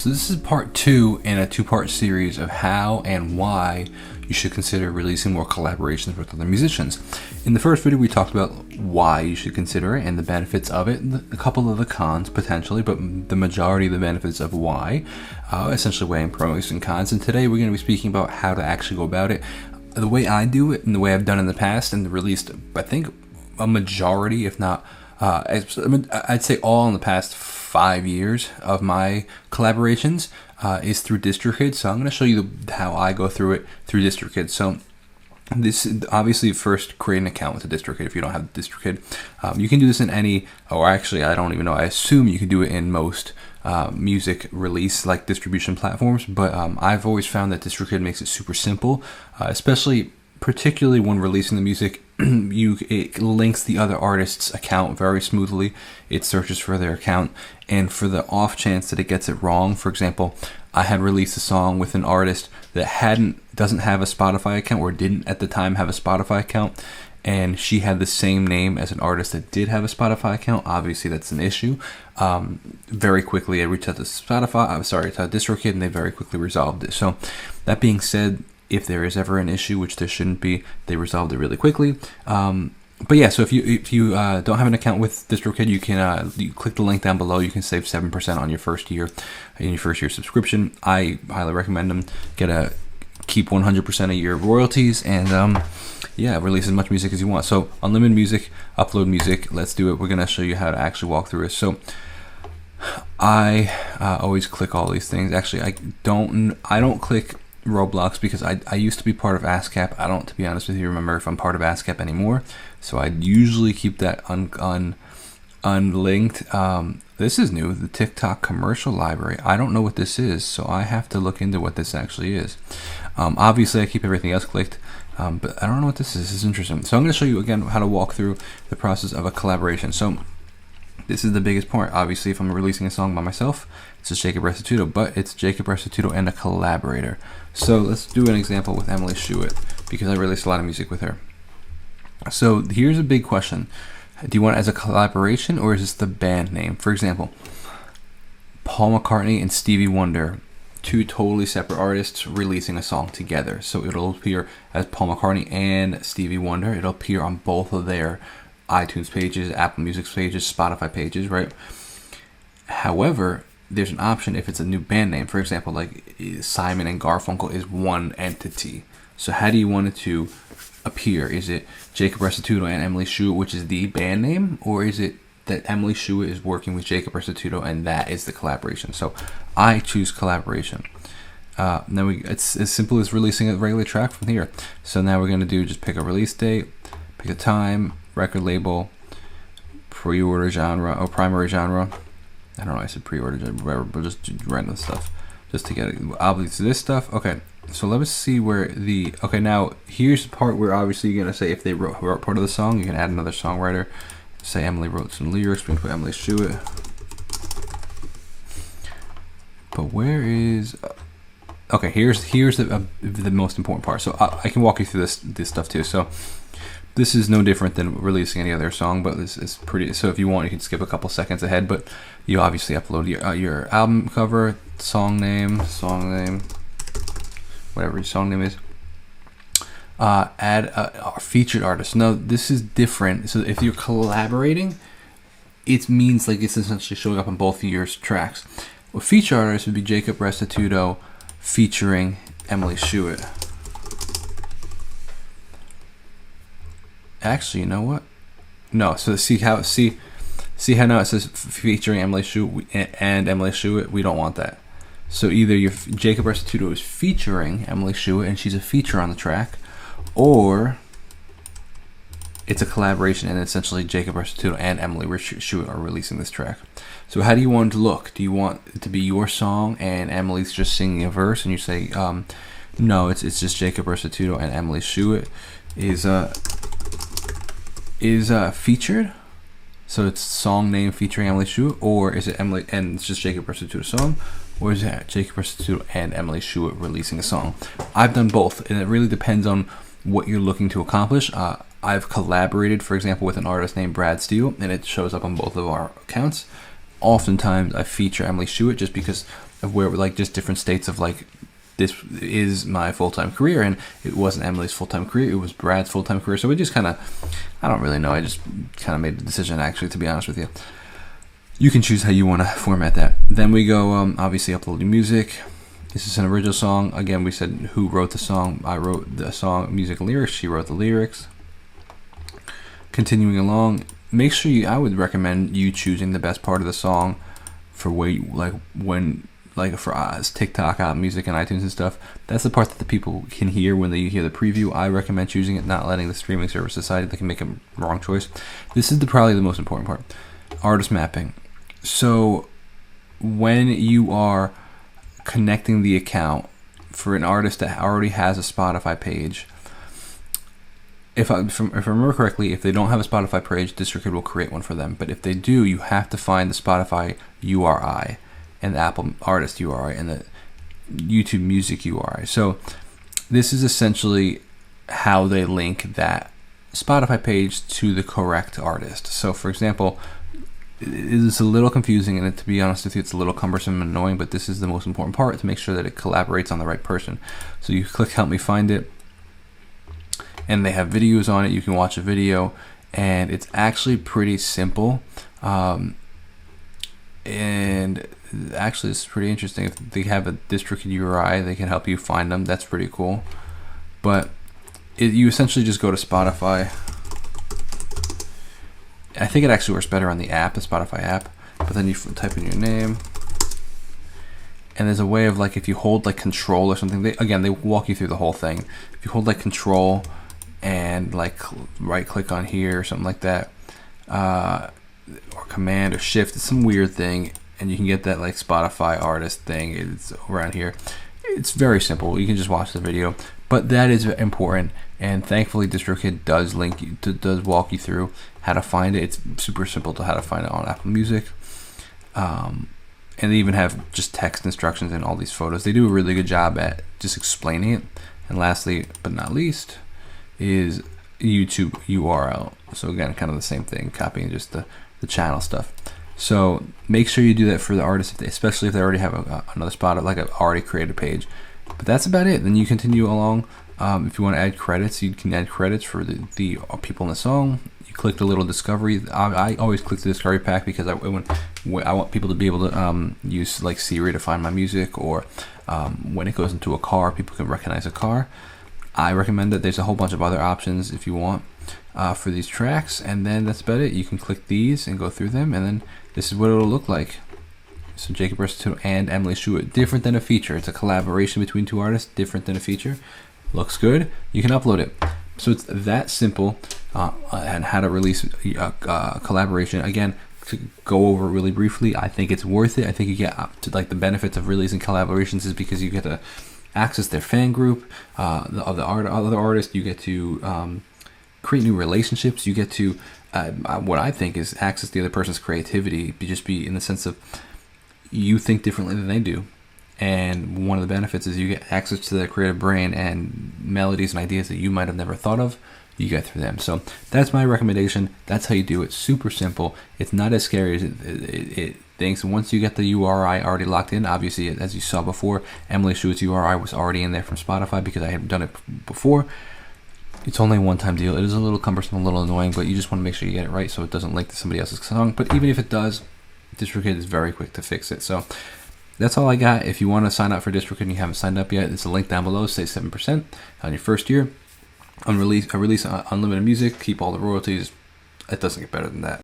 So this is part 2 in a 2-part series of how and why you should consider releasing more collaborations with other musicians. In the first video we talked about why you should consider it and the benefits of it, and a couple of the cons potentially, but the majority of the benefits of why, essentially weighing pros and cons. And today we're going to be speaking about how to actually go about it, the way I do it and the way I've done in the past, and released I think a majority, if not I'd say all in the past 5 years of my collaborations is through Distrokid. So I'm going to show you how I go through it through Distrokid. So this obviously first create an account with the Distrokid if you don't have the Distrokid. You can do this in any, or actually I don't even know, I assume you can do it in most music release like distribution platforms, but I've always found that Distrokid makes it super simple, particularly when releasing the music. It links the other artist's account very smoothly. It searches for their account, and for the off chance that it gets it wrong, for example, I had released a song with an artist that doesn't have a Spotify account, or didn't at the time have a Spotify account, and she had the same name as an artist that did have a Spotify account. Obviously that's an issue. Very quickly I reached out to Distrokid, and they very quickly resolved it. So that being said, if there is ever an issue, which there shouldn't be, they resolved it really quickly. But yeah, so if you don't have an account with Distrokid, you can you click the link down below. You can save 7% on your first year in your first year subscription. I highly recommend them. Keep 100% of your royalties, and release as much music as you want. So unlimited music, upload music. Let's do it. We're gonna show you how to actually walk through it. So I always click all these things. Actually, I don't click Roblox because I used to be part of ASCAP. I don't, to be honest with you, remember if I'm part of ASCAP anymore. So I usually keep that unlinked. This is new, the TikTok commercial library. I don't know what this is, so I have to look into what this actually is. Obviously I keep everything else clicked, but I don't know what this is. This is interesting. So I'm going to show you again how to walk through the process of a collaboration. So this is the biggest part. Obviously, if I'm releasing a song by myself, it's just Jacob Restituto, but it's Jacob Restituto and a collaborator. So let's do an example with Emily Shuett, because I released a lot of music with her. So here's a big question. Do you want it as a collaboration, or is this the band name? For example, Paul McCartney and Stevie Wonder, two totally separate artists releasing a song together. So it'll appear as Paul McCartney and Stevie Wonder. It'll appear on both of their iTunes pages, Apple Music pages, Spotify pages, right? However, there's an option if it's a new band name. For example, like Simon and Garfunkel is one entity. So how do you want it to appear? Is it Jacob Restituto and Emily Shuett, which is the band name, or is it that Emily Shuett is working with Jacob Restituto and that is the collaboration? So I choose collaboration. It's as simple as releasing a regular track from here. So now we're going to do just pick a release date, pick a time, record label, pre-order genre, or primary genre. I don't know, I said pre-order, whatever, but just random stuff, just to get it. Obviously this stuff. Okay, so let us see where okay, now here's the part where obviously you're gonna say if they wrote part of the song, you can add another songwriter. Say Emily wrote some lyrics, we can put Emily Shuett. But where is, okay, here's the most important part. So I can walk you through this stuff too. So this is no different than releasing any other song, but this is pretty. So if you want, you can skip a couple seconds ahead, but you obviously upload your album cover, song name, whatever your song name is. Add a featured artist. Now this is different. So if you're collaborating, it means like it's essentially showing up on both of your tracks. Well, featured artist would be Jacob Restituto featuring Emily Shuett. Actually, you know what? No. So see how now it says featuring Emily Shuett and Emily Shuett. We don't want that. So either Jacob Restituto is featuring Emily Shuett and she's a feature on the track, or it's a collaboration and essentially Jacob Restituto and Emily Shuett are releasing this track. So how do you want it to look? Do you want it to be your song and Emily's just singing a verse, and you say, no, it's just Jacob Restituto and Emily Shuett is featured, so it's song name featuring Emily Shuett, or is it Emily and it's just Jacob Restituto's song, or is it Jacob Restituto and Emily Shuett releasing a song? I've done both, and it really depends on what you're looking to accomplish. I've collaborated, for example, with an artist named Brad Steele, and it shows up on both of our accounts. Oftentimes I feature Emily Shuett just because of where like just different states of like, this is my full-time career, and it wasn't Emily's full-time career, it was Brad's full-time career. So we just kind of, I don't really know, I just kind of made the decision, actually, to be honest with you. You can choose how you want to format that. Then we go, obviously, uploading music. This is an original song. Again, we said who wrote the song. I wrote the song, music and lyrics. She wrote the lyrics. Continuing along, make sure I would recommend you choosing the best part of the song for for us, TikTok, music, and iTunes and stuff. That's the part that the people can hear when they hear the preview. I recommend choosing it, not letting the streaming service decide. They can make a wrong choice. This is probably the most important part. Artist mapping. So when you are connecting the account for an artist that already has a Spotify page, if I remember correctly, if they don't have a Spotify page, Distrokid will create one for them. But if they do, you have to find the Spotify URI and the Apple Artist URI and the YouTube Music URI. So this is essentially how they link that Spotify page to the correct artist. So for example, it's a little confusing, and to be honest with you, it's a little cumbersome and annoying, but this is the most important part, to make sure that it collaborates on the right person. So you click Help Me Find It, and they have videos on it. You can watch a video, and it's actually pretty simple. And actually, it's pretty interesting. If they have a Distrokid URI, they can help you find them. That's pretty cool. But you essentially just go to Spotify. I think it actually works better on the app, the Spotify app. But then you type in your name, and there's a way of like, if you hold like Control or something. They walk you through the whole thing. If you hold like Control and like right click on here or something like that, or Command or Shift, it's some weird thing, and you can get that like Spotify artist thing. It's around here. It's very simple. You can just watch the video, but that is important. And thankfully, Distrokid does walk you through how to find it. It's super simple to how to find it on Apple Music. And they even have just text instructions in all these photos. They do a really good job at just explaining it. And lastly, but not least, is YouTube URL. So again, kind of the same thing, copying just the channel stuff. So make sure you do that for the artist, especially if they already have another spot, like an already created page. But that's about it. Then you continue along. If you want to add credits, you can add credits for the people in the song. You click the little discovery. I always click the discovery pack because I want people to be able to use like Siri to find my music, or when it goes into a car, people can recognize a car. I recommend that. There's a whole bunch of other options if you want for these tracks, and then that's about it. You can click these and go through them, and then this is what it'll look like. So Jacob Restituto and Emily Schuett. Different than a feature. It's a collaboration between two artists. Different than a feature. Looks good. You can upload it. So it's that simple. And how to release a collaboration. Again, to go over really briefly, I think it's worth it. I think you get up to like the benefits of releasing collaborations is because you get to access their fan group, the other artists. You get to create new relationships. You get to what I think is access the other person's creativity. Be in the sense of you think differently than they do. And one of the benefits is you get access to their creative brain and melodies and ideas that you might have never thought of. You get through them. So that's my recommendation. That's how you do it. Super simple. It's not as scary as it thinks. Once you get the URI already locked in, obviously, as you saw before, Emily Schuett's URI was already in there from Spotify because I had done it before. It's only a one-time deal. It is a little cumbersome, a little annoying, but you just want to make sure you get it right so it doesn't link to somebody else's song. But even if it does, Distrokid is very quick to fix it. So that's all I got. If you want to sign up for Distrokid and you haven't signed up yet, it's a link down below. Save 7% on your first year. I release unlimited music, keep all the royalties. It doesn't get better than that.